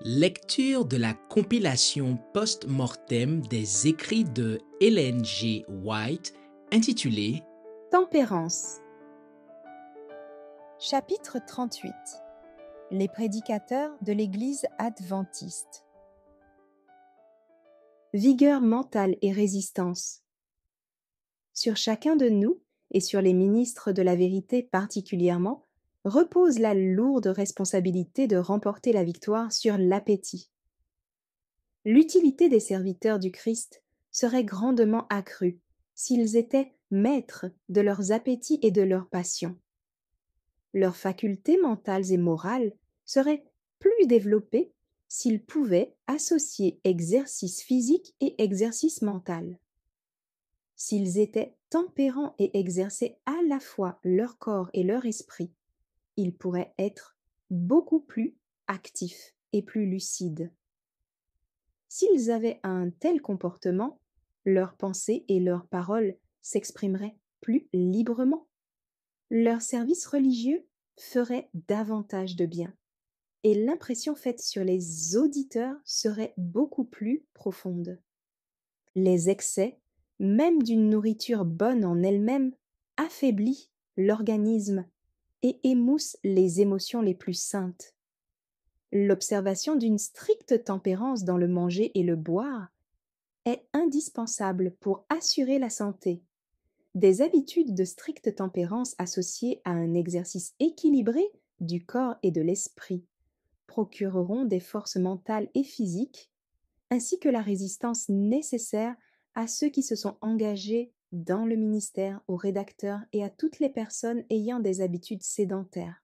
Lecture de la compilation post-mortem des écrits de Ellen G. White intitulée Tempérance. Chapitre 38. Les prédicateurs de l'Église adventiste. Vigueur mentale et résistance. Sur chacun de nous, et sur les ministres de la vérité particulièrement, repose la lourde responsabilité de remporter la victoire sur l'appétit. L'utilité des serviteurs du Christ serait grandement accrue s'ils étaient maîtres de leurs appétits et de leurs passions. Leurs facultés mentales et morales seraient plus développées s'ils pouvaient associer exercice physique et exercice mental. S'ils étaient tempérants et exerçaient à la fois leur corps et leur esprit, ils pourraient être beaucoup plus actifs et plus lucides. S'ils avaient un tel comportement, leurs pensées et leurs paroles s'exprimeraient plus librement. Leur service religieux ferait davantage de bien, et l'impression faite sur les auditeurs serait beaucoup plus profonde. Les excès, même d'une nourriture bonne en elle-même, affaiblit l'organisme et émousse les émotions les plus saintes. L'observation d'une stricte tempérance dans le manger et le boire est indispensable pour assurer la santé. Des habitudes de stricte tempérance associées à un exercice équilibré du corps et de l'esprit procureront des forces mentales et physiques, ainsi que la résistance nécessaire à ceux qui se sont engagés dans le ministère, aux rédacteurs et à toutes les personnes ayant des habitudes sédentaires.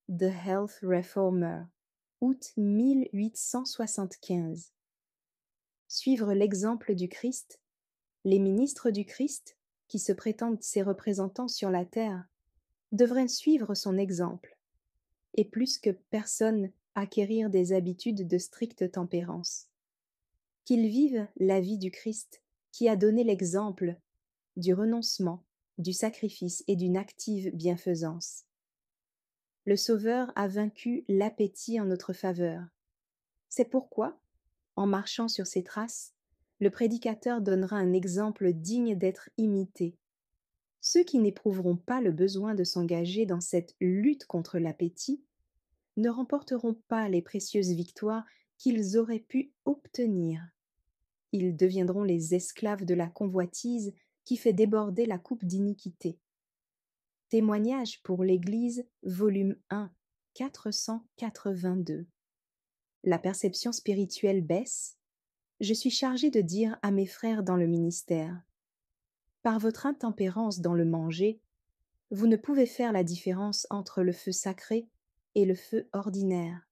The Health Reformer, août 1875. Suivre l'exemple du Christ, les ministres du Christ, qui se prétendent ses représentants sur la terre, devraient suivre son exemple, et plus que personne acquérir des habitudes de stricte tempérance. Qu'ils vivent la vie du Christ, qui a donné l'exemple du renoncement, du sacrifice et d'une active bienfaisance. Le Sauveur a vaincu l'appétit en notre faveur. C'est pourquoi, en marchant sur ses traces, le prédicateur donnera un exemple digne d'être imité. Ceux qui n'éprouveront pas le besoin de s'engager dans cette lutte contre l'appétit ne remporteront pas les précieuses victoires qu'ils auraient pu obtenir. Ils deviendront les esclaves de la convoitise qui fait déborder la coupe d'iniquité. Témoignage pour l'Église, volume 1, 482. La perception spirituelle baisse. Je suis chargé de dire à mes frères dans le ministère: par votre intempérance dans le manger, vous ne pouvez faire la différence entre le feu sacré et le feu ordinaire.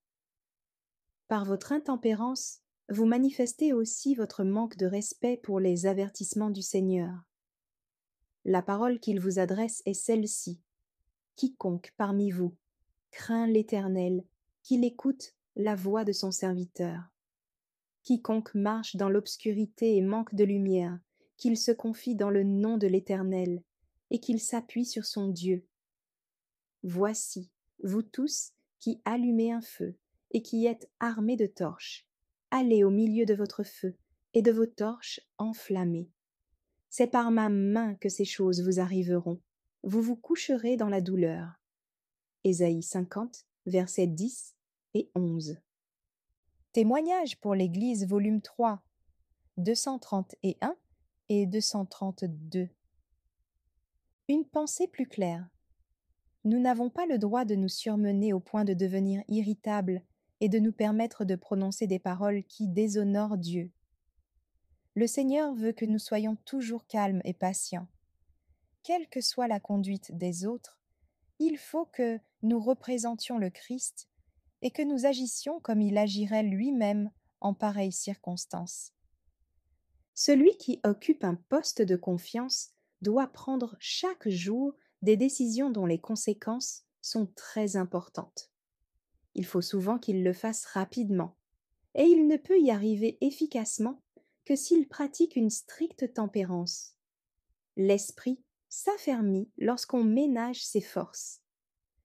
Par votre intempérance, vous manifestez aussi votre manque de respect pour les avertissements du Seigneur. La parole qu'il vous adresse est celle-ci: quiconque parmi vous craint l'Éternel, qu'il écoute la voix de son serviteur. Quiconque marche dans l'obscurité et manque de lumière, qu'il se confie dans le nom de l'Éternel, et qu'il s'appuie sur son Dieu. Voici, vous tous qui allumez un feu, et qui êtes armés de torches, allez au milieu de votre feu, et de vos torches enflammées. C'est par ma main que ces choses vous arriveront. Vous vous coucherez dans la douleur. Ésaïe 50, versets 10 et 11. Témoignage pour l'Église, volume 3, 231 et 232. Une pensée plus claire. Nous n'avons pas le droit de nous surmener au point de devenir irritables et de nous permettre de prononcer des paroles qui déshonorent Dieu. Le Seigneur veut que nous soyons toujours calmes et patients. Quelle que soit la conduite des autres, il faut que nous représentions le Christ et que nous agissions comme il agirait lui-même en pareilles circonstances. Celui qui occupe un poste de confiance doit prendre chaque jour des décisions dont les conséquences sont très importantes. Il faut souvent qu'il le fasse rapidement, et il ne peut y arriver efficacement que s'il pratique une stricte tempérance. L'esprit s'affermit lorsqu'on ménage ses forces.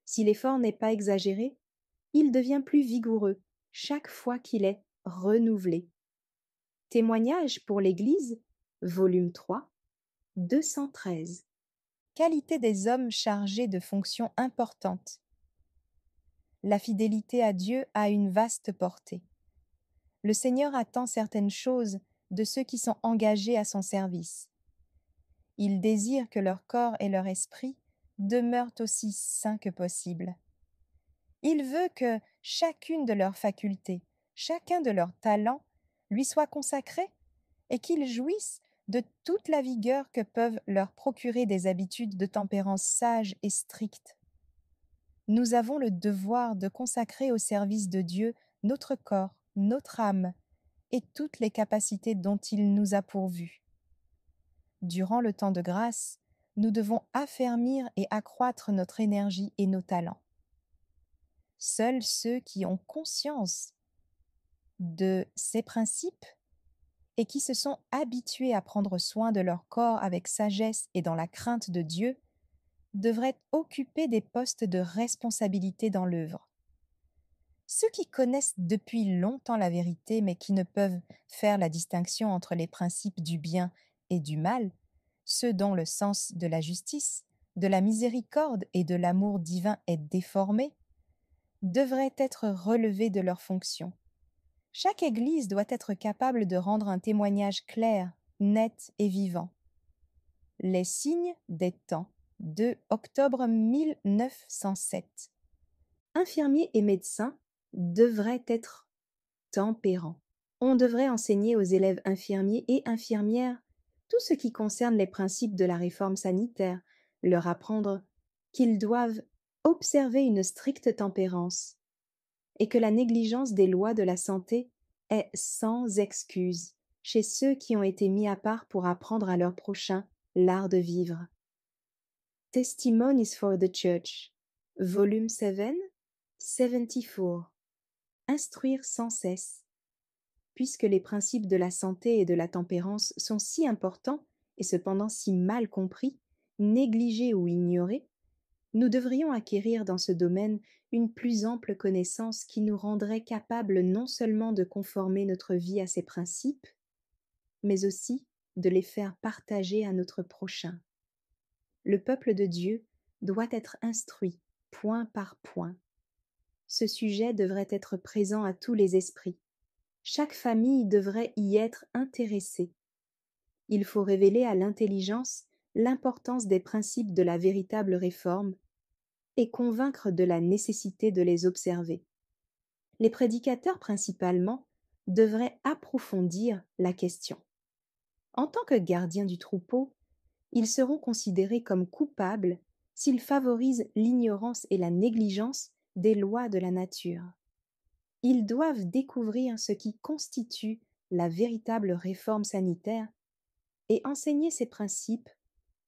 Si l'effort n'est pas exagéré, il devient plus vigoureux, chaque fois qu'il est renouvelé. Témoignage pour l'Église, volume 3, 213. Qualité des hommes chargés de fonctions importantes. La fidélité à Dieu a une vaste portée. Le Seigneur attend certaines choses de ceux qui sont engagés à son service. Il désire que leur corps et leur esprit demeurent aussi sains que possible. Il veut que chacune de leurs facultés, chacun de leurs talents lui soit consacré et qu'ils jouissent de toute la vigueur que peuvent leur procurer des habitudes de tempérance sages et strictes. Nous avons le devoir de consacrer au service de Dieu notre corps, notre âme et toutes les capacités dont il nous a pourvus. Durant le temps de grâce, nous devons affermir et accroître notre énergie et nos talents. Seuls ceux qui ont conscience de ces principes et qui se sont habitués à prendre soin de leur corps avec sagesse et dans la crainte de Dieu devraient occuper des postes de responsabilité dans l'œuvre. Ceux qui connaissent depuis longtemps la vérité mais qui ne peuvent faire la distinction entre les principes du bien et du mal, ceux dont le sens de la justice, de la miséricorde et de l'amour divin est déformé, devraient être relevés de leurs fonctions. Chaque Église doit être capable de rendre un témoignage clair, net et vivant. Les signes des temps, 2 octobre 1907. Infirmiers et médecins devraient être tempérants. On devrait enseigner aux élèves infirmiers et infirmières tout ce qui concerne les principes de la réforme sanitaire, leur apprendre qu'ils doivent observer une stricte tempérance et que la négligence des lois de la santé est sans excuse chez ceux qui ont été mis à part pour apprendre à leur prochain l'art de vivre. Testimonies for the Church, volume 7, 74. Instruire sans cesse. Puisque les principes de la santé et de la tempérance sont si importants et cependant si mal compris, négligés ou ignorés, nous devrions acquérir dans ce domaine une plus ample connaissance qui nous rendrait capables non seulement de conformer notre vie à ces principes, mais aussi de les faire partager à notre prochain. Le peuple de Dieu doit être instruit point par point. Ce sujet devrait être présent à tous les esprits. Chaque famille devrait y être intéressée. Il faut révéler à l'intelligence l'importance des principes de la véritable réforme et convaincre de la nécessité de les observer. Les prédicateurs principalement devraient approfondir la question. En tant que gardiens du troupeau, ils seront considérés comme coupables s'ils favorisent l'ignorance et la négligence des lois de la nature. Ils doivent découvrir ce qui constitue la véritable réforme sanitaire et enseigner ces principes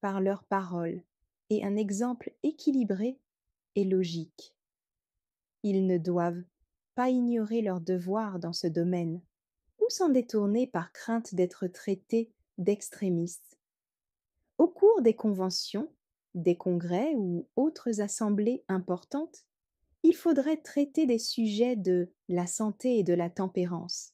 par leurs paroles et un exemple équilibré et logique. Ils ne doivent pas ignorer leurs devoirs dans ce domaine ou s'en détourner par crainte d'être traités d'extrémistes. Au cours des conventions, des congrès ou autres assemblées importantes, il faudrait traiter des sujets de la santé et de la tempérance.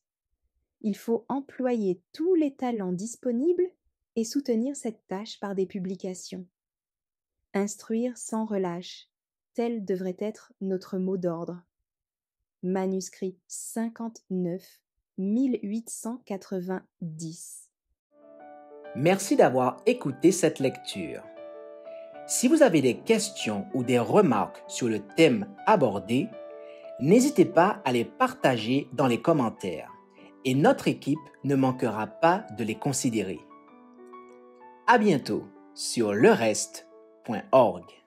Il faut employer tous les talents disponibles et soutenir cette tâche par des publications. Instruire sans relâche, tel devrait être notre mot d'ordre. Manuscrit 59, 1890. Merci d'avoir écouté cette lecture. Si vous avez des questions ou des remarques sur le thème abordé, n'hésitez pas à les partager dans les commentaires et notre équipe ne manquera pas de les considérer. À bientôt sur lereste.org.